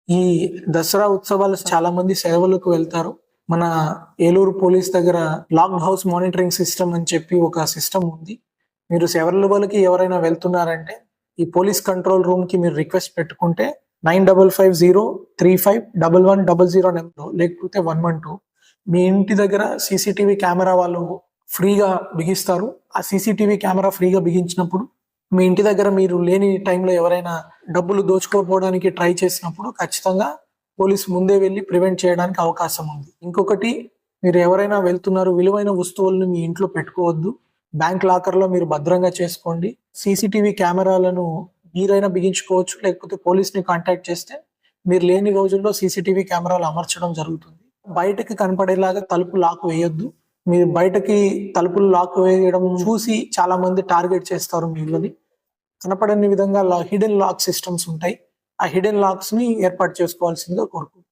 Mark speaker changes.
Speaker 1: ఈ దసరా ఉత్సవాలు చాలా మంది సెలవులకు వెళ్తారు. మన ఏలూరు పోలీస్ దగ్గర లాక్డ్ హౌస్ మానిటరింగ్ సిస్టమ్ అని చెప్పి ఒక సిస్టమ్ ఉంది. మీరు సెలవులకి ఎవరైనా వెళ్తున్నారంటే ఈ పోలీస్ కంట్రోల్ రూమ్ కి మీరు రిక్వెస్ట్ పెట్టుకుంటే 9550351100 నెంబర్ లేకపోతే 112 మీ ఇంటి దగ్గర సీసీటీవీ కెమెరా వాళ్ళు ఫ్రీగా బిగిస్తారు. ఆ సీసీటీవీ కెమెరా ఫ్రీగా బిగించినప్పుడు మీ ఇంటి దగ్గర మీరు లేని టైంలో ఎవరైనా డబ్బులు దోచుకోకపోవడానికి ట్రై చేసినప్పుడు ఖచ్చితంగా పోలీసు ముందే వెళ్ళి ప్రివెంట్ చేయడానికి అవకాశం ఉంది. ఇంకొకటి, మీరు ఎవరైనా వెళ్తున్నారు, విలువైన వస్తువులను మీ ఇంట్లో పెట్టుకోవద్దు. బ్యాంక్ లాకర్లో మీరు భద్రంగా చేసుకోండి. సీసీటీవీ కెమెరాలను మీరైనా బిగించుకోవచ్చు, లేకపోతే పోలీస్ని కాంటాక్ట్ చేస్తే మీరు లేని రోజుల్లో సీసీటీవీ కెమెరాలు అమర్చడం జరుగుతుంది. బయటకి కనపడేలాగా తలుపు లాక్ వేయొద్దు. మీరు బయటకి తలుపులు లాక్ వేయడం చూసి చాలా మంది టార్గెట్ చేస్తారు మీ ఇళ్ళని. కనపడని విధంగా హిడెన్ లాక్ సిస్టమ్స్ ఉంటాయి. ఆ హిడెన్ లాక్స్ ని ఏర్పాటు చేసుకోవాల్సిందిగా కోరుకుంటున్నాను.